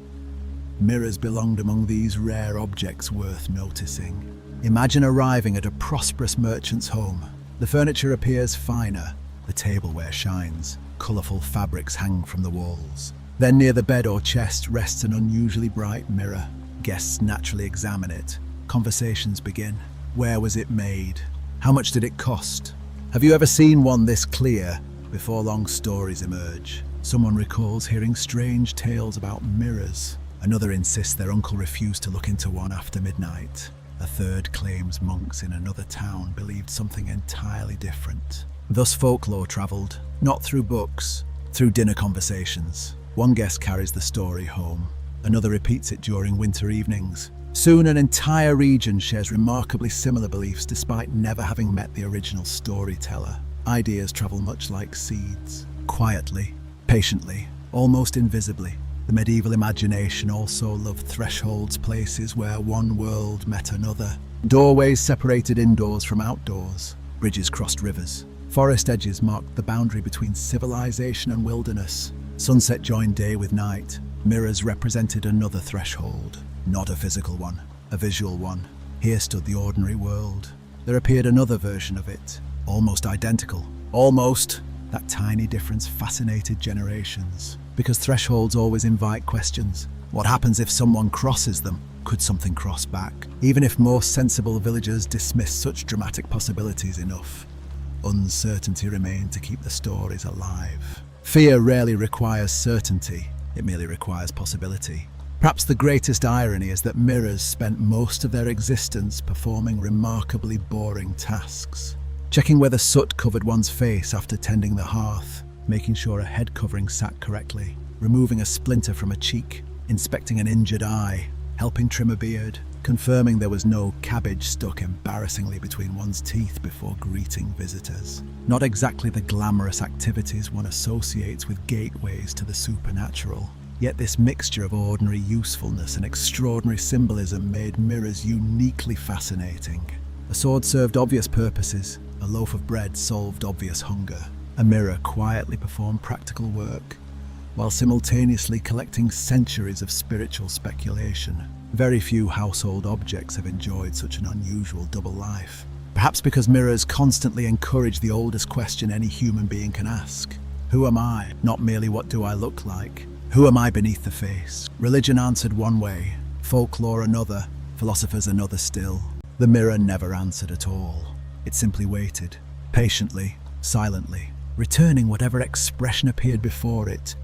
Mirrors belonged among these rare objects worth noticing. Imagine arriving at a prosperous merchant's home. The furniture appears finer, the tableware shines, colourful fabrics hang from the walls. Then near the bed or chest rests an unusually bright mirror. Guests naturally examine it. Conversations begin. Where was it made? How much did it cost? Have you ever seen one this clear? Before long, stories emerge. Someone recalls hearing strange tales about mirrors. Another insists their uncle refused to look into one after midnight. A third claims monks in another town believed something entirely different. Thus folklore travelled, not through books, through dinner conversations. One guest carries the story home. Another repeats it during winter evenings. Soon an entire region shares remarkably similar beliefs despite never having met the original storyteller. Ideas travel much like seeds, quietly, patiently, almost invisibly. The medieval imagination also loved thresholds, places where one world met another. Doorways separated indoors from outdoors. Bridges crossed rivers. Forest edges marked the boundary between civilization and wilderness. Sunset joined day with night. Mirrors represented another threshold. Not a physical one, a visual one. Here stood the ordinary world. There appeared another version of it, almost identical. Almost. That tiny difference fascinated generations. Because thresholds always invite questions. What happens if someone crosses them? Could something cross back? Even if most sensible villagers dismissed such dramatic possibilities enough, uncertainty remained to keep the stories alive. Fear rarely requires certainty, it merely requires possibility. Perhaps the greatest irony is that mirrors spent most of their existence performing remarkably boring tasks. Checking whether soot covered one's face after tending the hearth, making sure a head covering sat correctly, removing a splinter from a cheek, inspecting an injured eye, helping trim a beard, confirming there was no cabbage stuck embarrassingly between one's teeth before greeting visitors. Not exactly the glamorous activities one associates with gateways to the supernatural. Yet this mixture of ordinary usefulness and extraordinary symbolism made mirrors uniquely fascinating. A sword served obvious purposes, a loaf of bread solved obvious hunger. A mirror quietly performed practical work, while simultaneously collecting centuries of spiritual speculation. Very few household objects have enjoyed such an unusual double life. Perhaps because mirrors constantly encourage the oldest question any human being can ask. Who am I? Not merely what do I look like. Who am I beneath the face? Religion answered one way, folklore another, philosophers another still. The mirror never answered at all. It simply waited, patiently, silently, returning whatever expression appeared before it,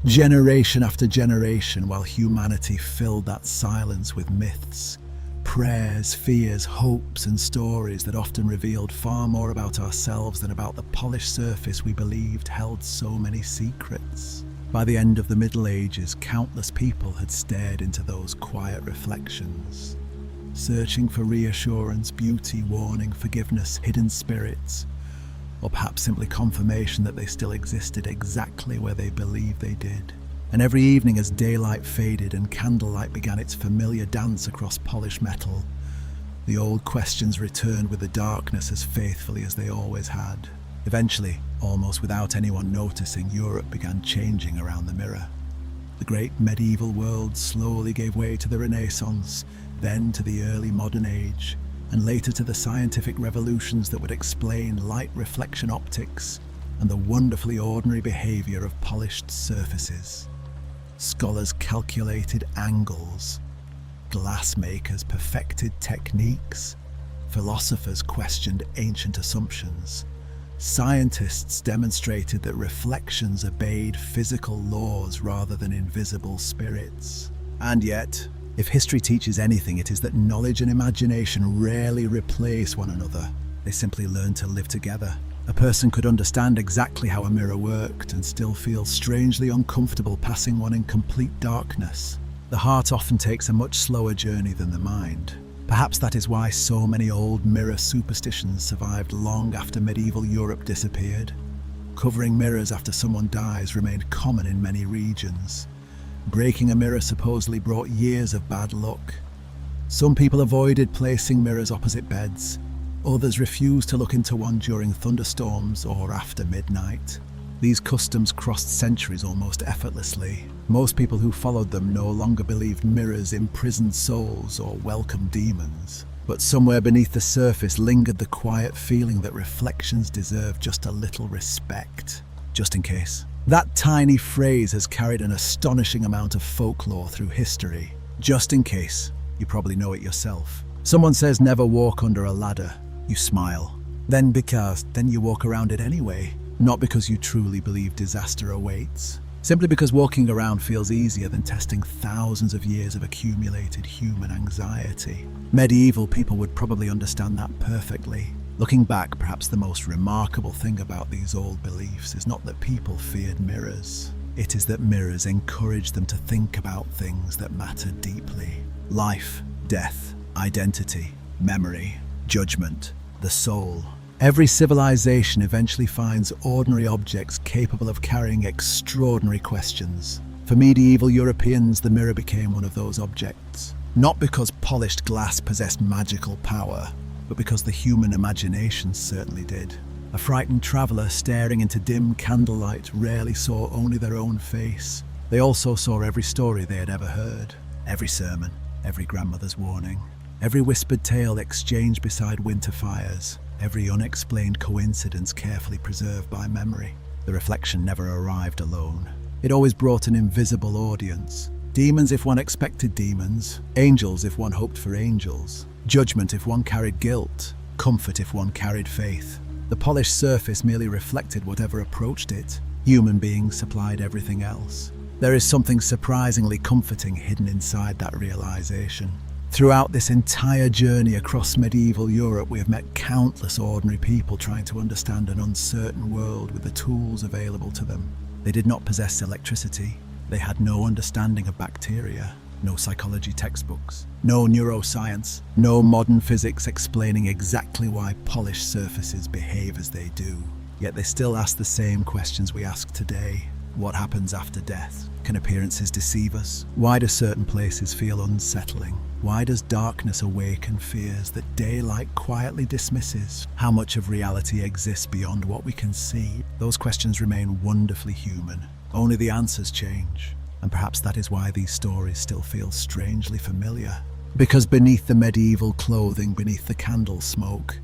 generation after generation, while humanity filled that silence with myths, prayers, fears, hopes, and stories that often revealed far more about ourselves than about the polished surface we believed held so many secrets. By the end of the Middle Ages, countless people had stared into those quiet reflections, searching for reassurance, beauty, warning, forgiveness, hidden spirits, or perhaps simply confirmation that they still existed exactly where they believed they did. And every evening as daylight faded and candlelight began its familiar dance across polished metal, the old questions returned with the darkness as faithfully as they always had. Eventually, almost without anyone noticing, Europe began changing around the mirror. The great medieval world slowly gave way to the Renaissance, then to the early modern age, and later to the scientific revolutions that would explain light reflection optics and the wonderfully ordinary behavior of polished surfaces. Scholars calculated angles, glassmakers perfected techniques, philosophers questioned ancient assumptions, scientists demonstrated that reflections obeyed physical laws rather than invisible spirits. And yet, if history teaches anything, it is that knowledge and imagination rarely replace one another. They simply learn to live together. A person could understand exactly how a mirror worked and still feel strangely uncomfortable passing one in complete darkness. The heart often takes a much slower journey than the mind. Perhaps that is why so many old mirror superstitions survived long after medieval Europe disappeared. Covering mirrors after someone dies remained common in many regions. Breaking a mirror supposedly brought years of bad luck. Some people avoided placing mirrors opposite beds. Others refused to look into one during thunderstorms or after midnight. These customs crossed centuries almost effortlessly. Most people who followed them no longer believed mirrors imprisoned souls or welcomed demons. But somewhere beneath the surface lingered the quiet feeling that reflections deserve just a little respect. Just in case. That tiny phrase has carried an astonishing amount of folklore through history. Just in case. You probably know it yourself. Someone says never walk under a ladder. You smile. Then you walk around it anyway. Not because you truly believe disaster awaits. Simply because walking around feels easier than testing thousands of years of accumulated human anxiety. Medieval people would probably understand that perfectly. Looking back, perhaps the most remarkable thing about these old beliefs is not that people feared mirrors. It is that mirrors encouraged them to think about things that matter deeply. Life, death, identity, memory, judgment, the soul. Every civilization eventually finds ordinary objects capable of carrying extraordinary questions. For medieval Europeans, the mirror became one of those objects. Not because polished glass possessed magical power, but because the human imagination certainly did. A frightened traveller staring into dim candlelight rarely saw only their own face. They also saw every story they had ever heard, every sermon, every grandmother's warning, every whispered tale exchanged beside winter fires, every unexplained coincidence carefully preserved by memory. The reflection never arrived alone. It always brought an invisible audience. Demons if one expected demons, angels if one hoped for angels, judgment if one carried guilt, comfort if one carried faith. The polished surface merely reflected whatever approached it. Human beings supplied everything else. There is something surprisingly comforting hidden inside that realization. Throughout this entire journey across medieval Europe, we have met countless ordinary people trying to understand an uncertain world with the tools available to them. They did not possess electricity. They had no understanding of bacteria, no psychology textbooks, no neuroscience, no modern physics explaining exactly why polished surfaces behave as they do. Yet they still ask the same questions we ask today. What happens after death? Can appearances deceive us? Why do certain places feel unsettling? Why does darkness awaken fears that daylight quietly dismisses? How much of reality exists beyond what we can see? Those questions remain wonderfully human. Only the answers change. And perhaps that is why these stories still feel strangely familiar. Because beneath the medieval clothing, beneath the candle smoke,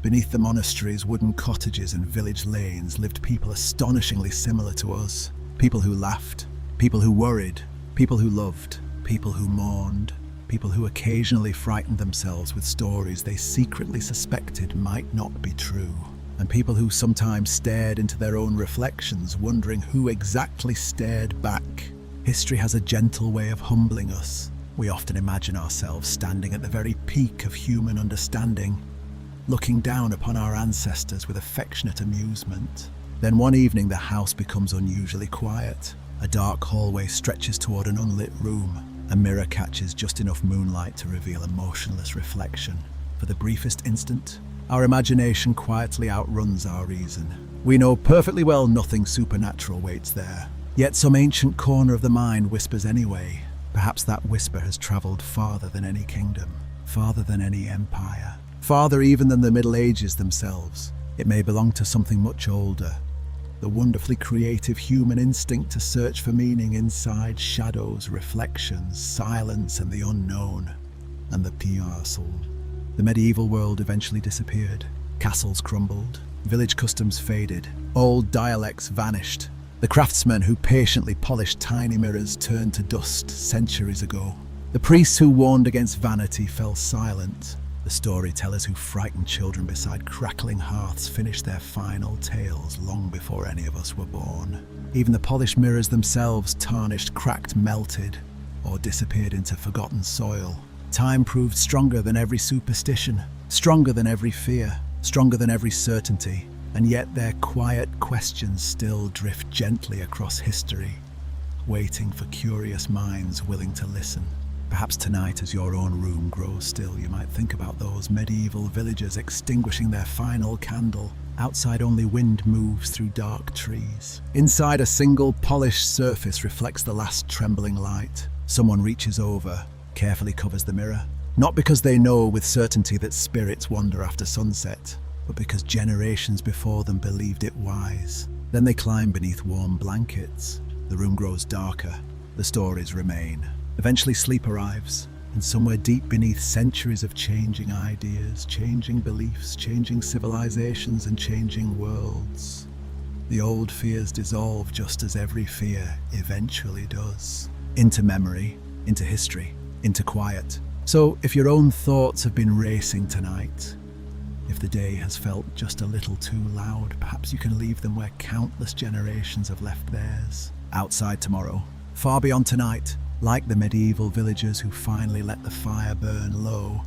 beneath the monasteries, wooden cottages and village lanes lived people astonishingly similar to us. People who laughed, people who worried, people who loved, people who mourned, people who occasionally frightened themselves with stories they secretly suspected might not be true. And people who sometimes stared into their own reflections, wondering who exactly stared back. History has a gentle way of humbling us. We often imagine ourselves standing at the very peak of human understanding, looking down upon our ancestors with affectionate amusement. Then one evening the house becomes unusually quiet. A dark hallway stretches toward an unlit room. A mirror catches just enough moonlight to reveal a motionless reflection. For the briefest instant, our imagination quietly outruns our reason. We know perfectly well nothing supernatural waits there. Yet some ancient corner of the mind whispers anyway. Perhaps that whisper has traveled farther than any kingdom, farther than any empire, farther even than the Middle Ages themselves. It may belong to something much older. The wonderfully creative human instinct to search for meaning inside shadows, reflections, silence, and the unknown. And the PR soul. The medieval world eventually disappeared. Castles crumbled, village customs faded, old dialects vanished. The craftsmen who patiently polished tiny mirrors turned to dust centuries ago. The priests who warned against vanity fell silent. The storytellers who frightened children beside crackling hearths finished their final tales long before any of us were born. Even the polished mirrors themselves tarnished, cracked, melted, or disappeared into forgotten soil. Time proved stronger than every superstition, stronger than every fear, stronger than every certainty. And yet their quiet questions still drift gently across history, waiting for curious minds willing to listen. Perhaps tonight, as your own room grows still, you might think about those medieval villagers extinguishing their final candle. Outside, only wind moves through dark trees. Inside, a single polished surface reflects the last trembling light. Someone reaches over, carefully covers the mirror. Not because they know with certainty that spirits wander after sunset, but because generations before them believed it wise. Then they climb beneath warm blankets. The room grows darker. The stories remain. Eventually sleep arrives, and somewhere deep beneath centuries of changing ideas, changing beliefs, changing civilizations, and changing worlds, the old fears dissolve just as every fear eventually does. Into memory, into history, into quiet. So if your own thoughts have been racing tonight, if the day has felt just a little too loud, perhaps you can leave them where countless generations have left theirs. Outside tomorrow, far beyond tonight, like the medieval villagers who finally let the fire burn low,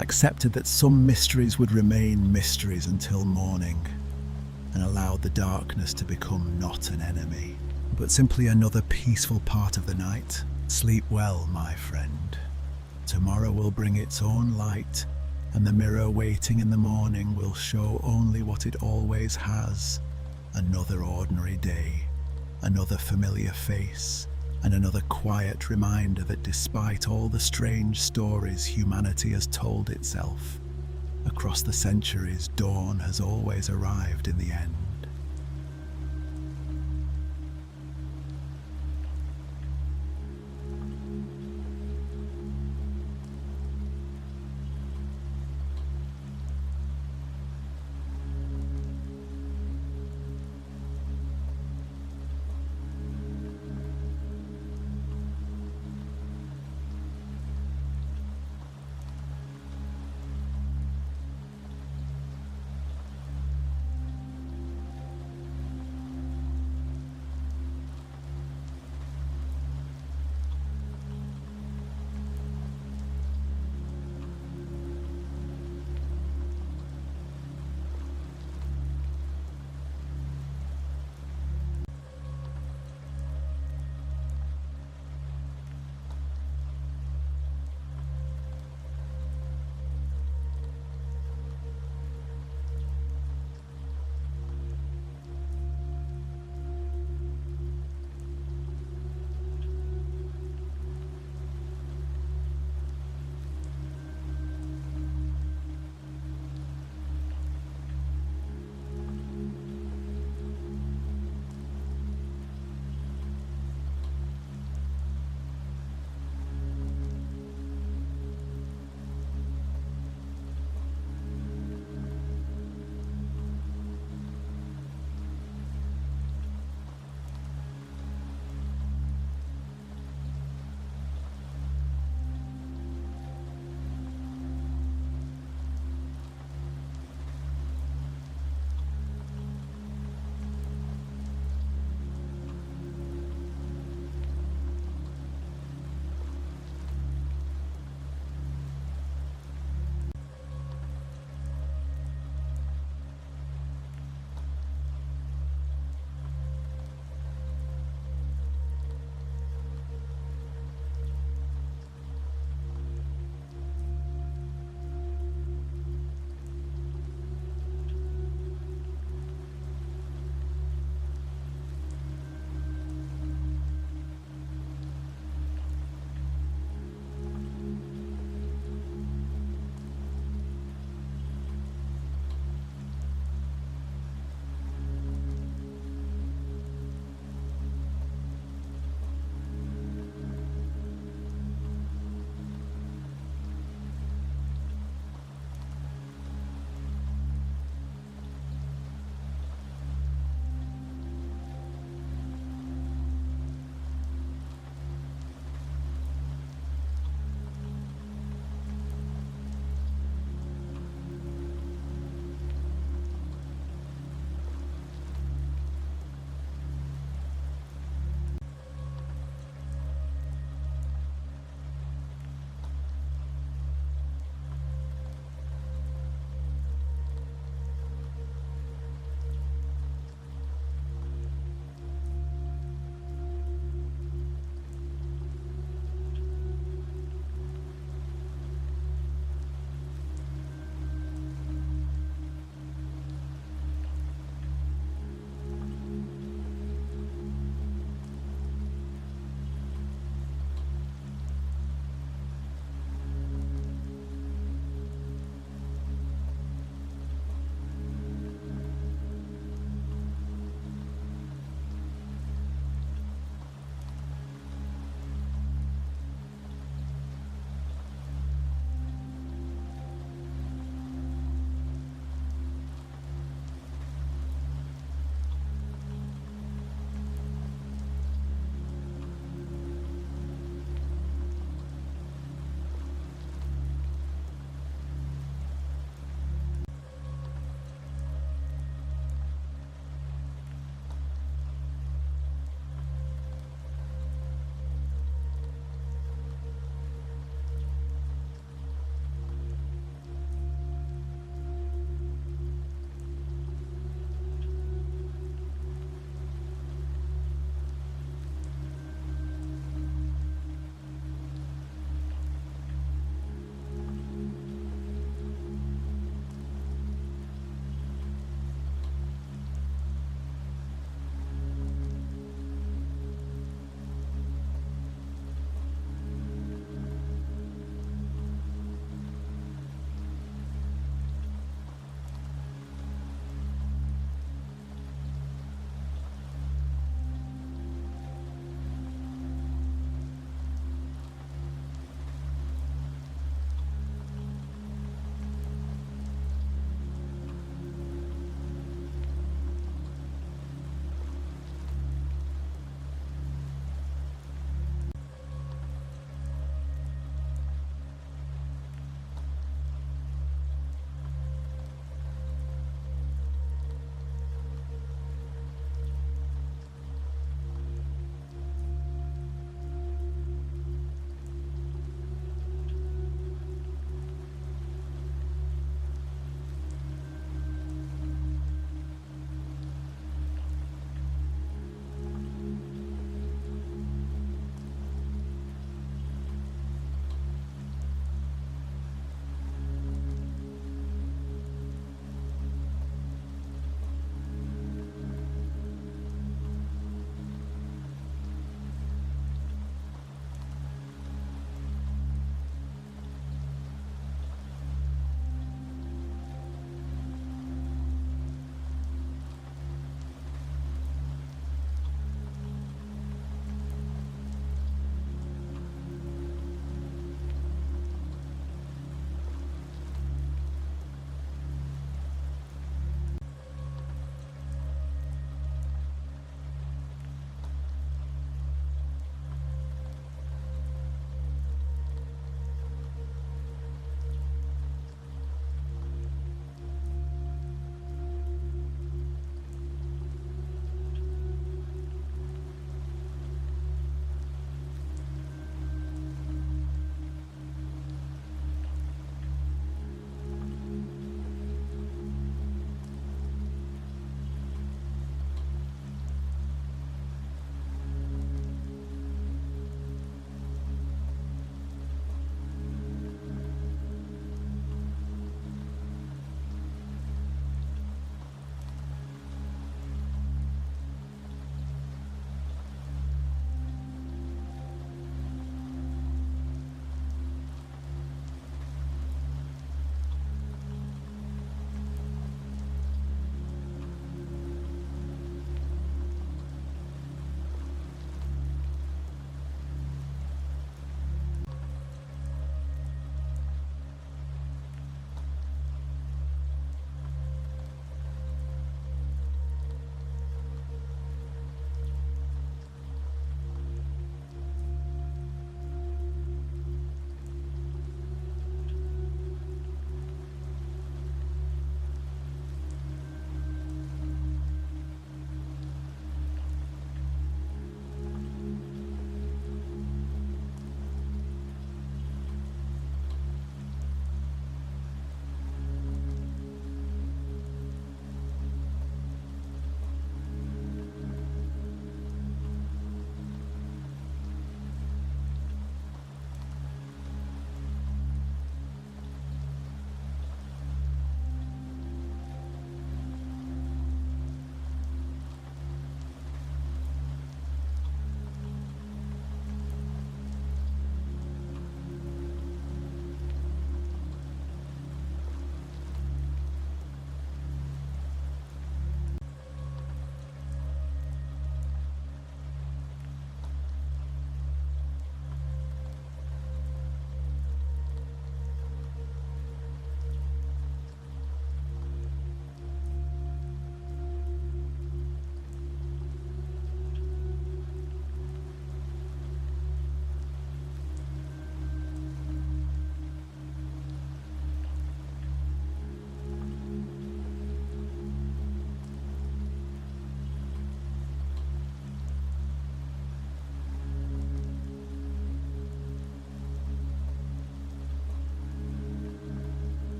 accepted that some mysteries would remain mysteries until morning, and allowed the darkness to become not an enemy, but simply another peaceful part of the night. Sleep well, my friend. Tomorrow will bring its own light, and the mirror waiting in the morning will show only what it always has: another ordinary day, another familiar face, and another quiet reminder that despite all the strange stories humanity has told itself, across the centuries, dawn has always arrived in the end.